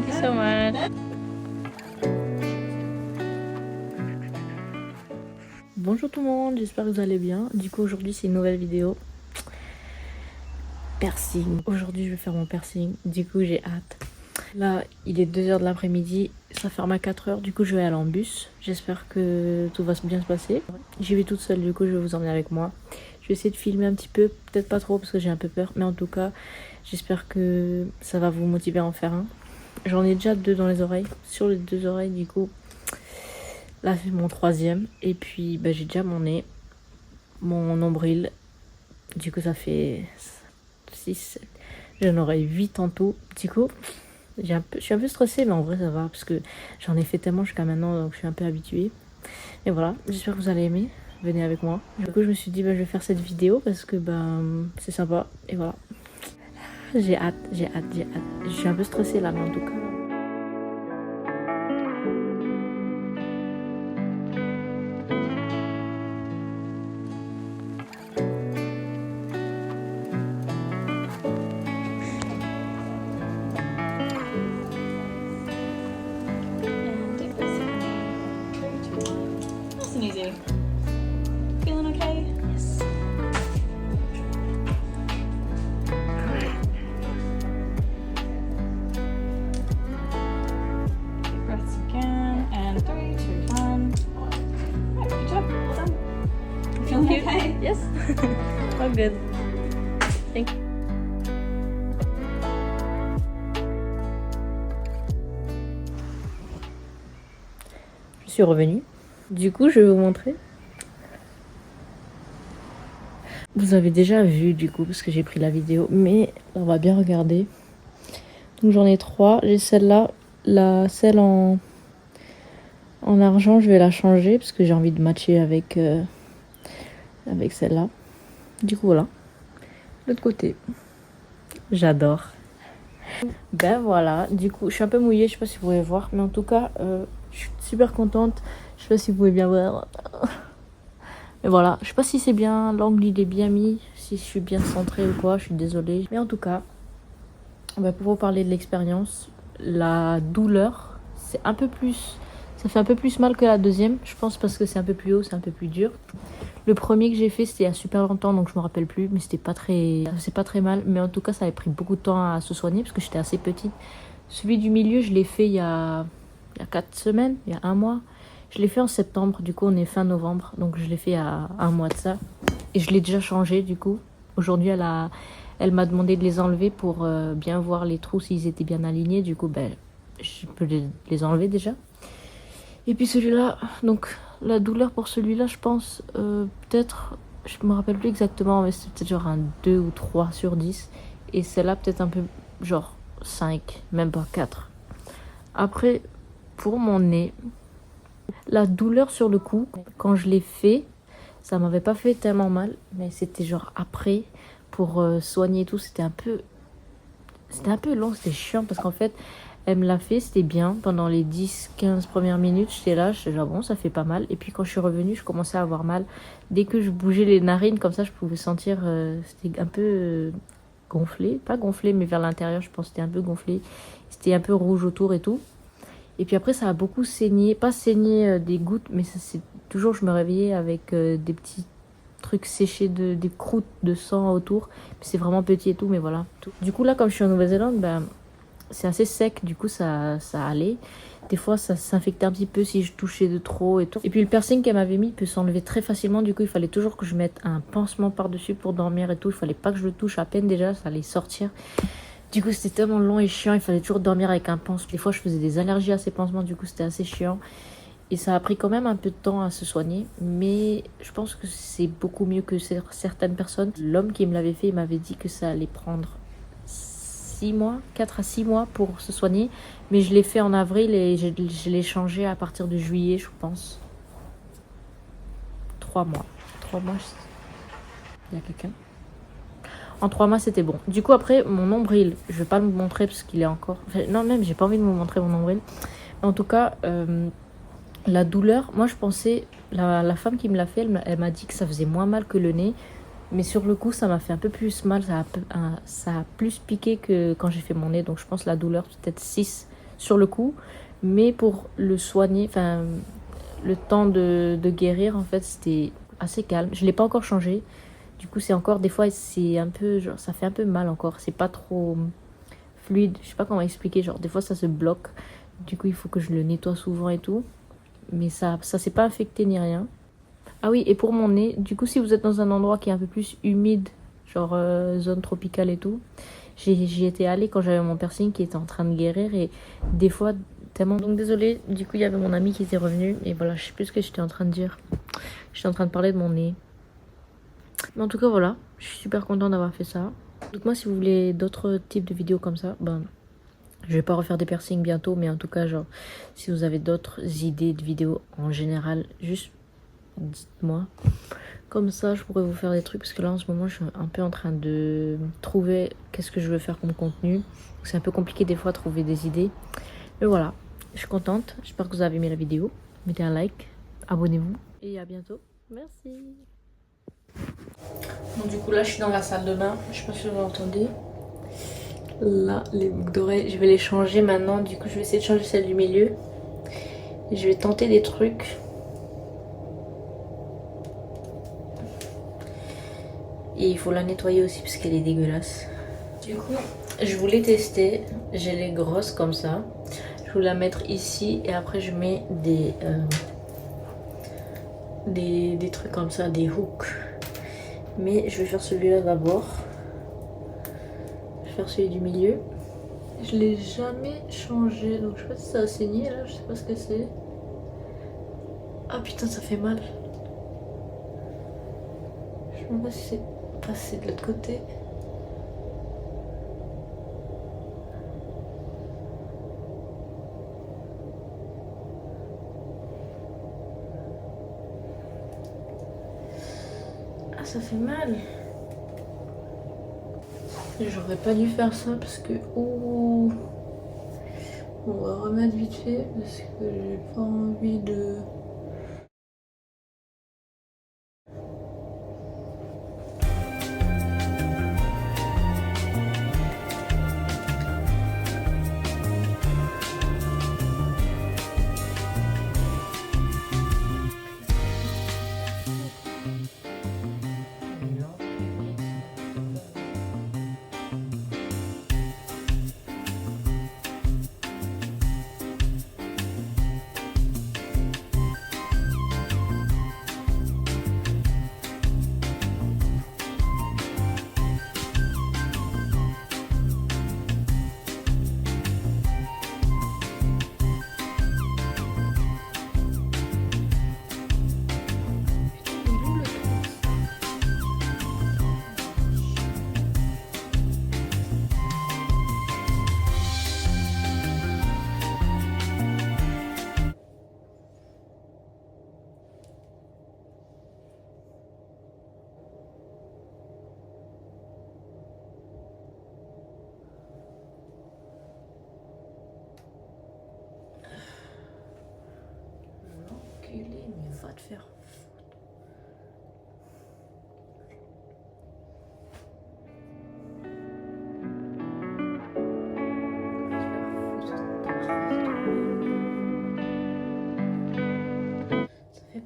Thank you so much. Bonjour tout le monde, j'espère que vous allez bien. Du coup aujourd'hui c'est une nouvelle vidéo. Piercing. Aujourd'hui je vais faire mon piercing, du coup j'ai hâte. Là il est 2h de l'après-midi, ça ferme à 4h, du coup je vais aller en bus. J'espère que tout va bien se passer. J'y vais toute seule, du coup je vais vous emmener avec moi. Je vais essayer de filmer un petit peu, peut-être pas trop parce que j'ai un peu peur, mais en tout cas j'espère que ça va vous motiver à en faire un. J'en ai déjà 2 dans les oreilles, sur les 2 oreilles du coup. Là c'est mon 3e, et puis bah, j'ai déjà mon nez, mon nombril, du coup ça fait 6, 7, j'en aurai 8 en tout. Du coup je suis un peu stressée, mais en vrai ça va parce que j'en ai fait tellement jusqu'à maintenant, donc je suis un peu habituée. Et voilà, j'espère que vous allez aimer, venez avec moi. Du coup je me suis dit bah, je vais faire cette vidéo parce que bah, c'est sympa, et voilà. J'ai hâte, j'ai hâte, j'ai hâte. Je suis un peu stressée là, mais en tout cas. Nice and easy. Feeling okay? Yes. Deep breaths again. And 3, 2, 1. Right, good job. Well done. You feeling Thank you. okay? Yes. All good. Thank you. Je suis revenue. Du coup, je vais vous montrer. Vous avez déjà vu du coup parce que j'ai pris la vidéo, mais on va bien regarder. Donc j'en ai 3. J'ai celle-là, celle en argent, je vais la changer parce que j'ai envie de matcher avec celle-là. Du coup voilà. L'autre côté. J'adore. Ben voilà, du coup je suis un peu mouillée, je sais pas si vous pouvez voir, mais en tout cas je suis super contente. Je sais pas si vous pouvez bien voir. Mais voilà, je sais pas si c'est bien, l'angle il est bien mis, si je suis bien centrée ou quoi, je suis désolée. Mais en tout cas, ben, pour vous parler de l'expérience, la douleur, c'est un peu plus, ça fait un peu plus mal que la deuxième, je pense parce que c'est un peu plus haut, c'est un peu plus dur. Le premier que j'ai fait c'était il y a super longtemps, donc je me rappelle plus, mais c'était pas très, c'est pas très mal. Mais en tout cas ça avait pris beaucoup de temps à se soigner parce que j'étais assez petite. Celui du milieu je l'ai fait il y a 4 semaines, il y a un mois. Je l'ai fait en septembre, du coup on est fin novembre, donc je l'ai fait à un mois de ça. Et je l'ai déjà changé du coup. Aujourd'hui elle m'a demandé de les enlever pour bien voir les trous s'ils étaient bien alignés. Du coup ben, je peux les enlever déjà. Et puis celui-là, donc la douleur pour celui-là je pense peut-être, je me rappelle plus exactement, mais c'est peut-être genre un 2 ou 3 sur 10. Et celle-là peut-être un peu genre 5, même pas 4. Après pour mon nez, la douleur sur le coup, quand je l'ai fait, ça m'avait pas fait tellement mal, mais c'était genre après, pour soigner et tout, c'était un peu long, c'était chiant, parce qu'en fait, elle me l'a fait, c'était bien, pendant les 10-15 premières minutes, j'étais là, j'étais genre bon, ça fait pas mal, et puis quand je suis revenue, je commençais à avoir mal, dès que je bougeais les narines, comme ça, je pouvais sentir, c'était un peu gonflé, pas gonflé, mais vers l'intérieur, je pense que c'était un peu gonflé, c'était un peu rouge autour et tout. Et puis après, ça a beaucoup saigné. Pas saigné des gouttes, mais c'est toujours, je me réveillais avec des petits trucs séchés, des croûtes de sang autour. Puis c'est vraiment petit et tout, mais voilà. Du coup, là, comme je suis en Nouvelle-Zélande, ben, c'est assez sec. Du coup, ça allait. Des fois, ça s'infectait un petit peu si je touchais de trop et tout. Et puis le piercing qu'elle m'avait mis peut s'enlever très facilement. Du coup, il fallait toujours que je mette un pansement par-dessus pour dormir et tout. Il fallait pas que je le touche à peine déjà, ça allait sortir. Du coup, c'était tellement long et chiant, il fallait toujours dormir avec un pansement. Des fois, je faisais des allergies à ces pansements, du coup, c'était assez chiant. Et ça a pris quand même un peu de temps à se soigner, mais je pense que c'est beaucoup mieux que certaines personnes. L'homme qui me l'avait fait, il m'avait dit que ça allait prendre 6 mois, 4 à 6 mois pour se soigner. Mais je l'ai fait en avril et je l'ai changé à partir de juillet, je pense. 3 mois. 3 mois, il y a quelqu'un ? En 3 mois, c'était bon. Du coup, après, mon nombril, je vais pas le montrer parce qu'il est encore... Enfin, non, même, j'ai pas envie de vous montrer mon nombril. En tout cas, la douleur, moi, je pensais... La femme qui me l'a fait, elle m'a dit que ça faisait moins mal que le nez. Mais sur le coup, ça m'a fait un peu plus mal. Ça a plus piqué que quand j'ai fait mon nez. Donc, je pense la douleur, peut-être 6 sur le coup, mais pour le soigner, enfin le temps de guérir en fait c'était assez calme. Je l'ai pas encore changé. Du coup c'est encore des fois c'est un peu genre ça fait un peu mal encore. C'est pas trop fluide. Je sais pas comment expliquer. Genre des fois ça se bloque. Du coup il faut que je le nettoie souvent et tout. Mais ça s'est pas affecté ni rien. Ah oui, et pour mon nez, du coup, si vous êtes dans un endroit qui est un peu plus humide, genre zone tropicale et tout, j'y étais allée quand j'avais mon piercing qui était en train de guérir et des fois, tellement. Donc désolée, du coup, il y avait mon ami qui était revenu et voilà, je sais plus ce que j'étais en train de dire. J'étais en train de parler de mon nez. Mais en tout cas, voilà, je suis super contente d'avoir fait ça. Donc moi, si vous voulez d'autres types de vidéos comme ça, ben, je vais pas refaire des piercings bientôt, mais en tout cas, genre, si vous avez d'autres idées de vidéos en général, juste dites-moi. Comme ça, je pourrais vous faire des trucs parce que là, en ce moment, je suis un peu en train de trouver qu'est-ce que je veux faire comme contenu. C'est un peu compliqué des fois de trouver des idées. Mais voilà, je suis contente. J'espère que vous avez aimé la vidéo. Mettez un like, abonnez-vous et à bientôt. Merci. Bon, du coup, là, je suis dans la salle de bain. Je sais pas si vous m'entendez. Là, les boucles d'oreilles, je vais les changer maintenant. Du coup, je vais essayer de changer celle du milieu. Et je vais tenter des trucs. Et il faut la nettoyer aussi parce qu'elle est dégueulasse. Du coup, je voulais tester. J'ai les grosses comme ça. Je voulais la mettre ici et après je mets des trucs comme ça, des hooks. Mais je vais faire celui-là d'abord. Je vais faire celui du milieu. Je l'ai jamais changé, donc je sais pas si ça a saigné là, je sais pas ce que c'est. Ah putain, ça fait mal. Je sais même pas si c'est passé de l'autre côté. Ah, ça fait mal. J'aurais pas dû faire ça parce que... Ouh. On va remettre vite fait parce que j'ai pas envie de... Enculé, mais va te faire